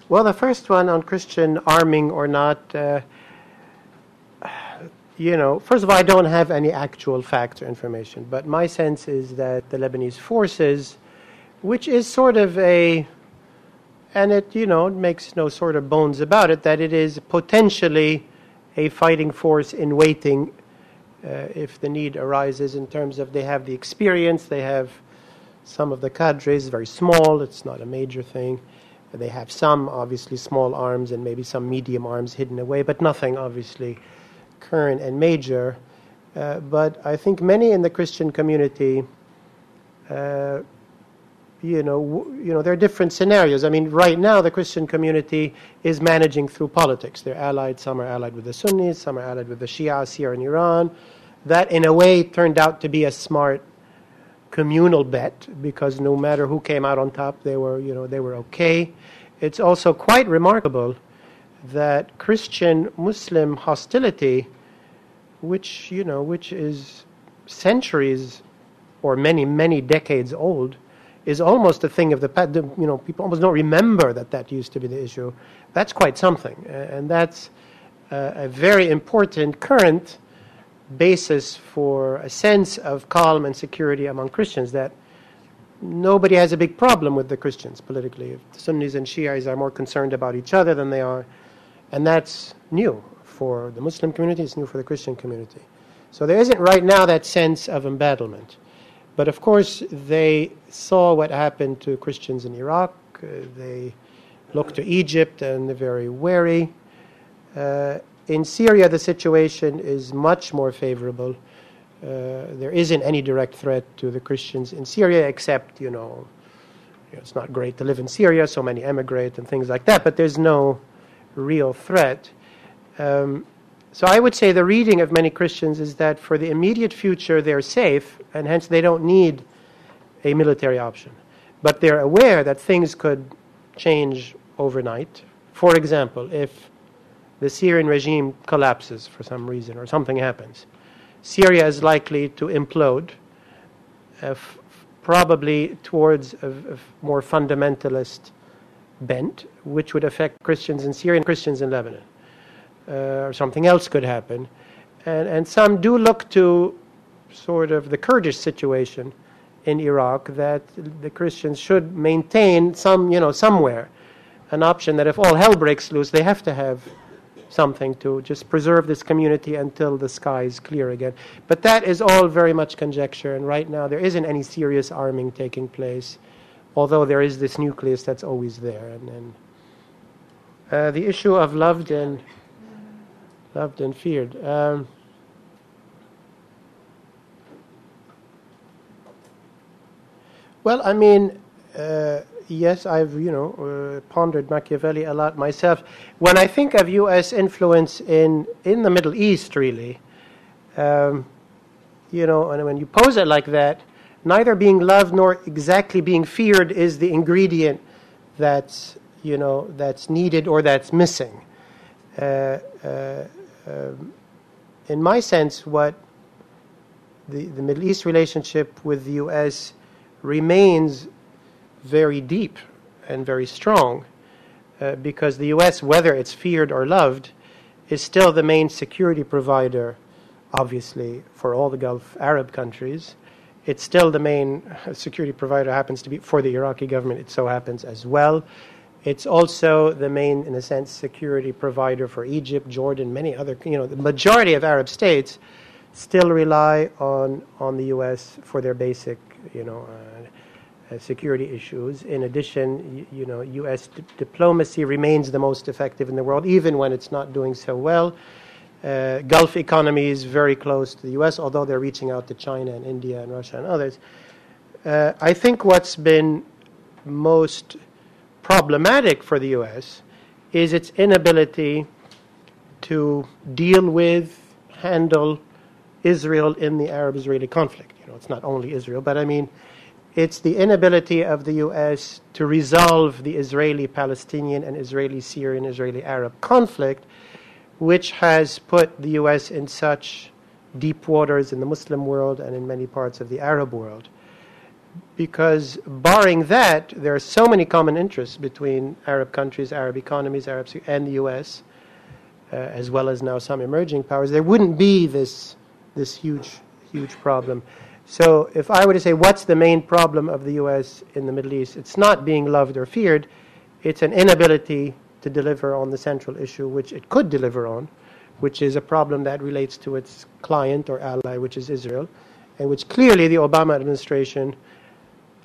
Well, the first one on Christian arming or not, first of all, I don't have any actual facts or information, but my sense is that the Lebanese forces, which is sort of it makes no sort of bones about it, that it is potentially a fighting force in waiting if the need arises, in terms of they have the experience, they have some of the cadres, very small, it's not a major thing. They have some, obviously, small arms and maybe some medium arms hidden away, but nothing, obviously, current and major. But I think many in the Christian community, there are different scenarios. I mean, right now, the Christian community is managing through politics. They're allied, some are allied with the Sunnis, some are allied with the Shias here in Iran. That, in a way, turned out to be a smart communal bet, because no matter who came out on top, they were okay. It's also quite remarkable that Christian-Muslim hostility, which is centuries or many decades old, is almost a thing of the past. People almost don't remember that used to be the issue. That's quite something, and that's a very important current basis for a sense of calm and security among Christians, that nobody has a big problem with the Christians politically. If the Sunnis and Shias are more concerned about each other than they are, and that's new for the Muslim community, it's new for the Christian community. So there isn't right now that sense of embattlement. But of course, they saw what happened to Christians in Iraq. They looked to Egypt and they're very wary. In Syria, the situation is much more favorable. There isn't any direct threat to the Christians in Syria, except, it's not great to live in Syria, so many emigrate and things like that, but there's no real threat. So I would say the reading of many Christians is that for the immediate future, they're safe, and hence they don't need a military option. But they're aware that things could change overnight. For example, if the Syrian regime collapses for some reason or something happens, Syria is likely to implode, probably towards a more fundamentalist bent, which would affect Christians in Syria and Christians in Lebanon. Or something else could happen. And some do look to sort of the Kurdish situation in Iraq, that the Christians should maintain somewhere an option that if all hell breaks loose, they have to have something to just preserve this community until the sky is clear again. But that is all very much conjecture, and right now there isn't any serious arming taking place, although there is this nucleus that's always there. And the issue of loved and feared. Well, I mean, yes, I've pondered Machiavelli a lot myself. When I think of U.S. influence in the Middle East, really, and when you pose it like that, neither being loved nor exactly being feared is the ingredient that's needed or that's missing. In my sense, what the Middle East relationship with the U.S. remains very deep and very strong, because the U.S., whether it's feared or loved, is still the main security provider, obviously, for all the Gulf Arab countries. It's still the main security provider, happens to be for the Iraqi government, it so happens as well. It's also the main, in a sense, security provider for Egypt, Jordan, many other, the majority of Arab states still rely on the U.S. for their basic, security issues. In addition, U.S. diplomacy remains the most effective in the world, even when it's not doing so well. Gulf economies very close to the U.S., although they're reaching out to China and India and Russia and others. I think what's been most problematic for the U.S. is its inability to deal with, handle Israel in the Arab-Israeli conflict. It's not only Israel, but I mean, it's the inability of the U.S. to resolve the Israeli-Palestinian and Israeli-Syrian, Israeli-Arab conflict, which has put the U.S. in such deep waters in the Muslim world and in many parts of the Arab world. because barring that, there are so many common interests between Arab countries, Arab economies, Arabs, and the U.S., as well as now some emerging powers. There wouldn't be this huge problem. So if I were to say what's the main problem of the U.S. in the Middle East, it's not being loved or feared. It's an inability to deliver on the central issue, which it could deliver on, which is a problem that relates to its client or ally, which is Israel, and which clearly the Obama administration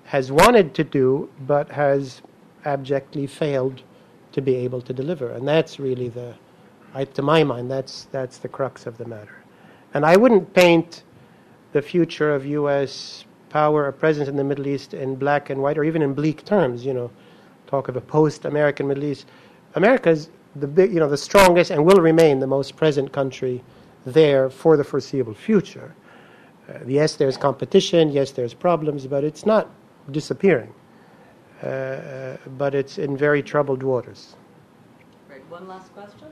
has wanted to do, but has abjectly failed to be able to deliver. And that's really to my mind, that's the crux of the matter. And I wouldn't paint the future of U.S. power or presence in the Middle East in black and white, or even in bleak terms. Talk of a post-American Middle East. America's the strongest and will remain the most present country there for the foreseeable future. Yes, there's competition. Yes, there's problems, but it's not disappearing. But it's in very troubled waters. Great. One last question.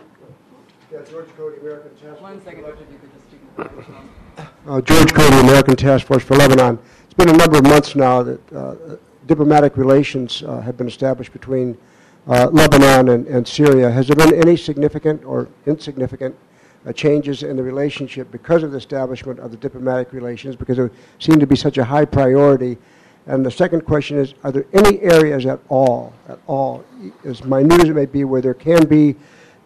Yeah, George Cody, American Task Force. 1 second, if you could just speak to the microphone. George Cody, American Task Force for Lebanon. It's been a number of months now that diplomatic relations have been established between Lebanon and Syria. Has there been any significant or insignificant changes in the relationship because of the establishment of the diplomatic relations, because it seemed to be such a high priority? And the second question is, are there any areas at all, as minute as it may be, where there can be,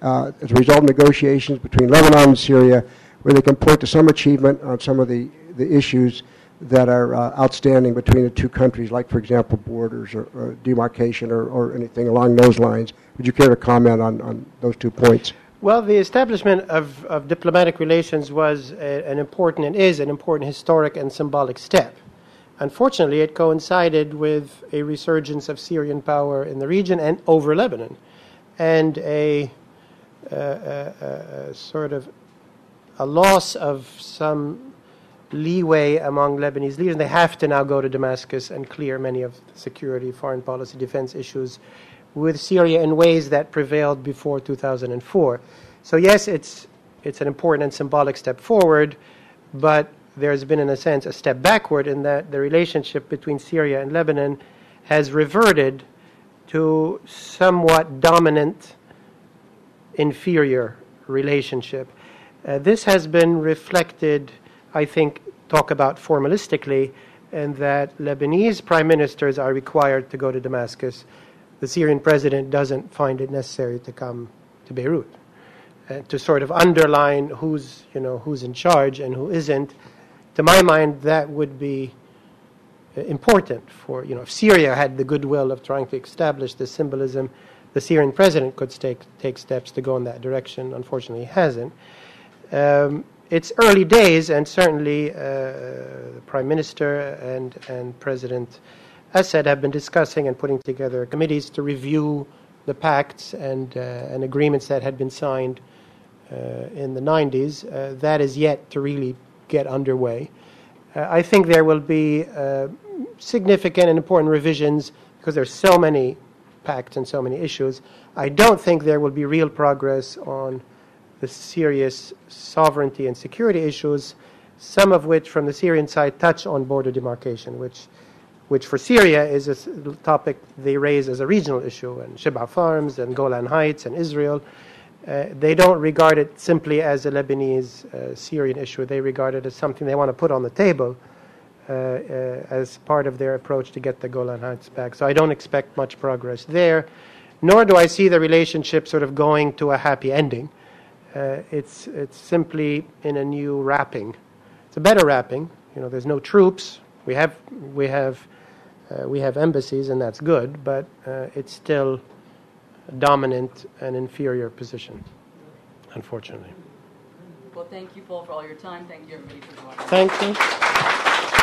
as a result of negotiations between Lebanon and Syria, where they can point to some achievement on some of the issues that are outstanding between the two countries, like, for example, borders or demarcation or anything along those lines? Would you care to comment on those 2 points? Well, the establishment of diplomatic relations was an important and is an important historic and symbolic step. Unfortunately, it coincided with a resurgence of Syrian power in the region and over Lebanon, and a sort of a loss of some leeway among Lebanese leaders. They have to now go to Damascus and clear many of the security, foreign policy, defense issues with Syria in ways that prevailed before 2004. So yes, it's an important and symbolic step forward, but there's been, in a sense, a step backward in that the relationship between Syria and Lebanon has reverted to somewhat dominant, inferior relationship. This has been reflected, I think, talk about formalistically, and that Lebanese prime ministers are required to go to Damascus. The Syrian president doesn't find it necessary to come to Beirut, to sort of underline who's in charge and who isn't. To my mind, that would be important for, if Syria had the goodwill of trying to establish the symbolism, the Syrian president could take steps to go in that direction. Unfortunately, he hasn't. It's early days, and certainly the Prime Minister and President Assad have been discussing and putting together committees to review the pacts and agreements that had been signed in the 90s. That is yet to really get underway. I think there will be significant and important revisions because there's so many pacts and so many issues. I don't think there will be real progress on the serious sovereignty and security issues, some of which from the Syrian side touch on border demarcation, which for Syria is a topic they raise as a regional issue, and Shib'a Farms and Golan Heights and Israel. They don't regard it simply as a Lebanese Syrian issue. They regard it as something they want to put on the table as part of their approach to get the Golan Heights back. So I don't expect much progress there, nor do I see the relationship sort of going to a happy ending. It's simply in a new wrapping. It's a better wrapping. There's no troops. We have embassies, and that's good, but it's still a dominant and inferior position, unfortunately. Well, thank you, Paul, for all your time. Thank you, everybody, for joining us. Thank you.